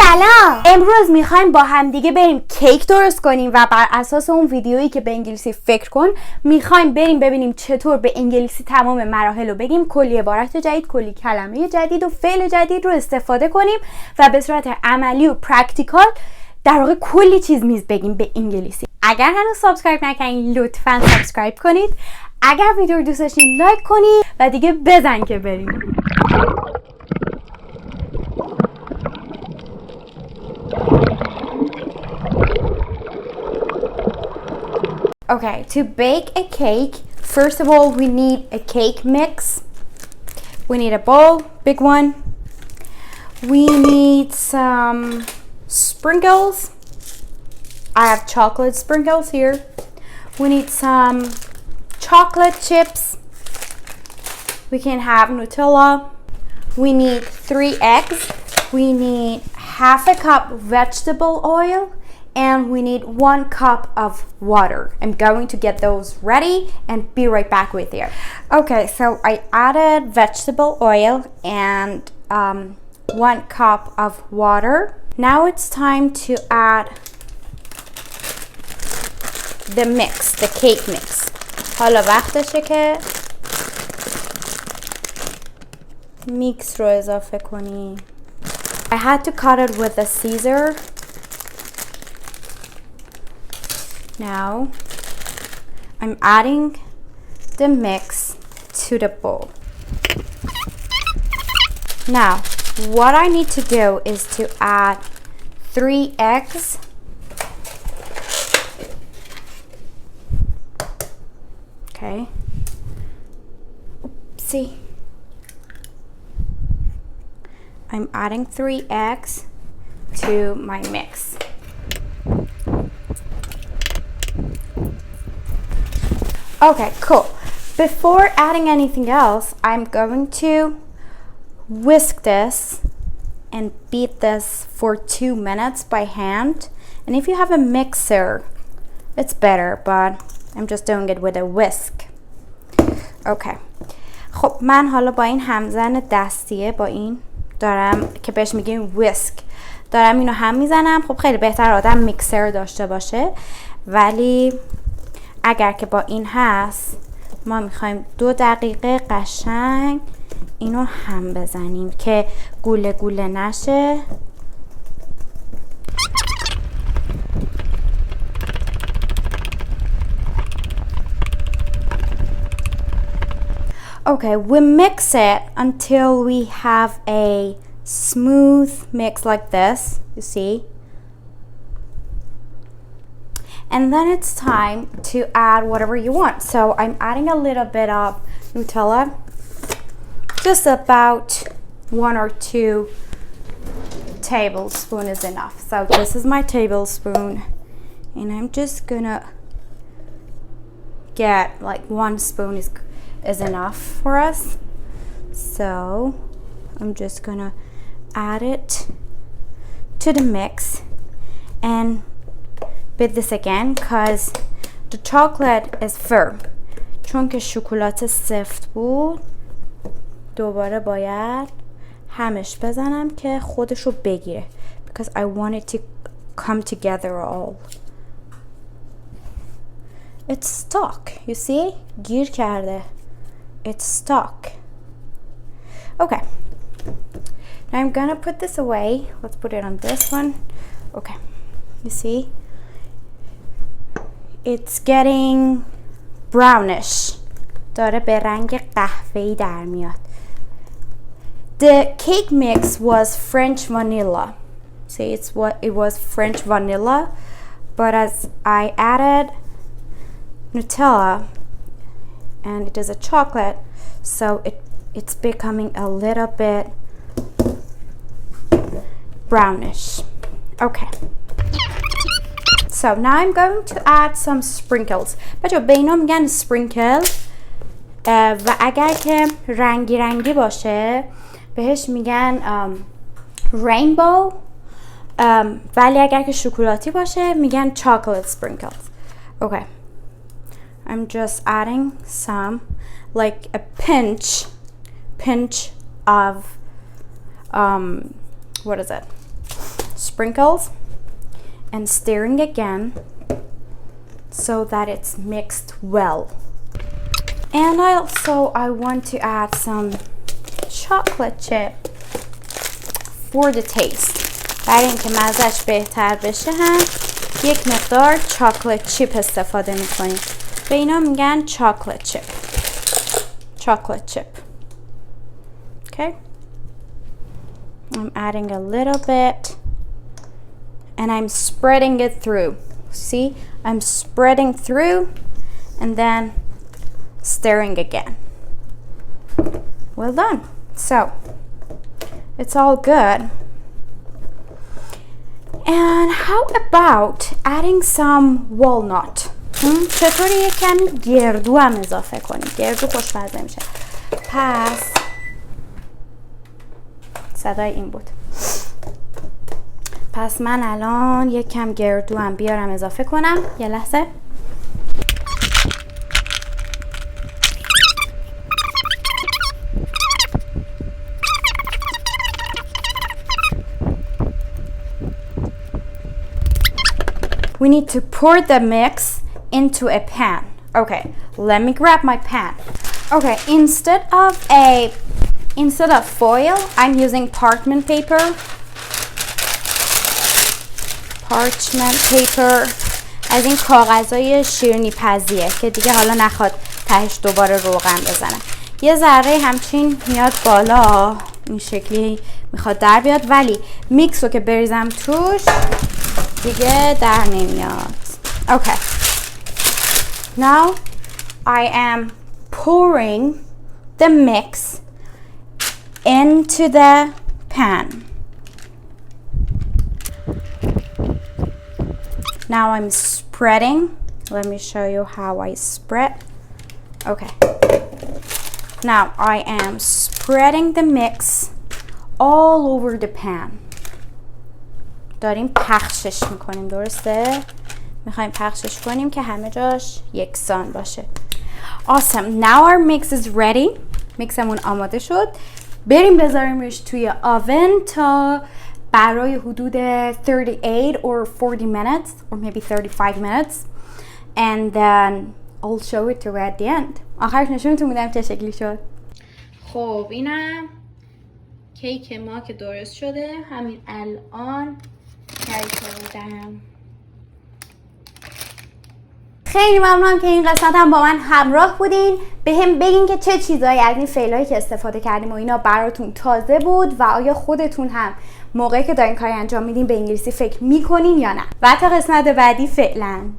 سلام. امروز میخوایم با هم دیگه بریم کیک درست کنیم و بر اساس اون ویدیویی که به انگلیسی فکر کن میخوایم بریم ببینیم چطور به انگلیسی تمام مراحل رو بگیم، کلی عبارت جدید، کلی کلمه جدید و فعل جدید رو استفاده کنیم و به صورت عملی و پرکتیکال در واقع کلی چیز بگیم به انگلیسی. اگر هنوز سابسکرایب نکنید لطفاً سابسکرایب کنید. اگر ویدیو رو دوست داشتین لایک کنید و دیگه بزن که بریم. Okay, to bake a cake, first of all, we need a cake mix. We need a bowl, big one. We need some sprinkles. I have chocolate sprinkles here. We need some chocolate chips. We can have Nutella. We need 3 eggs. We need half a cup vegetable oil. And we need 1 cup of water. I'm going to get those ready and be right back with you. Okay, so I added vegetable oil and 1 cup of water. Now it's time to add the mix, the cake mix. حالا وقتشه که میکس رو اضافه کنی. I had to cut it with a scissor. Now, I'm adding the mix to the bowl. Now, what I need to do is to add 3 eggs. Okay. Oopsie. I'm adding 3 eggs to my mix. Okay, cool. Before adding anything else, I'm going to whisk this and beat this for 2 minutes by hand. And if you have a mixer, it's better, but I'm just doing it with a whisk. Okay. خب من حالا با این همزن دستیه، با این دارم که بهش میگیم whisk، دارم اینو هم میزنم. خب خیلی بهتر آدم میکسر داشته باشه، ولی اگر که با این هست ما میخوایم 2 دقیقه قشنگ اینو هم بزنیم که گوله گوله نشه. Okay, we mix it until we have a smooth mix like this, you see. And then it's time to add whatever you want. So I'm adding a little bit of Nutella, just about 1 or 2 tablespoons is enough. So this is my tablespoon, and I'm just gonna get like 1 spoon is enough for us. So I'm just gonna add it to the mix and beat this again because the chocolate is firm. چون که شکلات سفت بود دوباره باید همش بزنم که خودش رو بگیره because I want it to come together all. It's stuck, you see? گیر کرده. It's stuck. Okay. Now I'm gonna put this away. Let's put it on this one. Okay. You see? It's getting brownish. داره به رنگ قهوه‌ای در میاد. The cake mix was French vanilla. See, it was French vanilla, but as I added Nutella and it is a chocolate, so it's becoming a little bit brownish. Okay. So now I'm going to add some sprinkles. بچه به اینا میگن sprinkle و اگر که رنگی رنگی باشه بهش میگن rainbow ولی اگر که شکلاتی باشه میگن chocolate sprinkles. Okay. I'm just adding some, like a pinch of what is it? sprinkles and stirring again so that it's mixed well. And I want to add some chocolate chip for the taste. برای اینکه مزهش بهتر بشه هم یک مقدار چاکلت چیپ استفاده میکنیم. به اینا میگن chocolate chip. Chocolate chip. Okay. I'm adding a little bit and I'm spreading it through. See, I'm spreading through and then stirring again. Well done. So it's all good. And how about adding some walnut? چطوری یک کمی گردو هم اضافه کنیم؟ گردو خوشمزه میشه. پس صدای این بود. پس من الان یک کم گردو هم بیارم اضافه کنم. یه لحظه. We need to pour the mix into a pan. Okay, let me grab my pan. Okay, instead of foil, I'm using parchment paper. از این کاغذهای شیرینی پزیه که دیگه حالا نخواد تهش دوباره روغن بزنه. یه ذره همچین میاد بالا، این شکلی میخواد در بیاد، ولی میکس رو که بریزم توش دیگه در نمیاد. Okay. Now I am pouring the mix into the pan. Now I'm spreading. Let me show you how I spread. Okay. Now I am spreading the mix all over the pan. داریم پخشش میکنیم، درسته؟ میخوایم پخشش کنیم که همه جاش یکسان باشه. Awesome. Now our mix is ready. میکسمون آماده شد. بریم بذاریمش توی آون تا برای حدود 38 or 40 minutes or maybe 35 minutes and then I'll show it to you at the end. آخرش نشونتون میدم چه شکلی شد. خب اینم کیک ما که درست شده. همین الان کردم. خیلی ممنونم که این قسمت هم با من همراه بودین. به هم بگین که چه چیزایی از این فعلایی که استفاده کردیم و اینا براتون تازه بود و آیا خودتون هم موقعی که دارین کاری انجام میدین به انگلیسی فکر میکنین یا نه. و تا قسمت بعدی فعلا.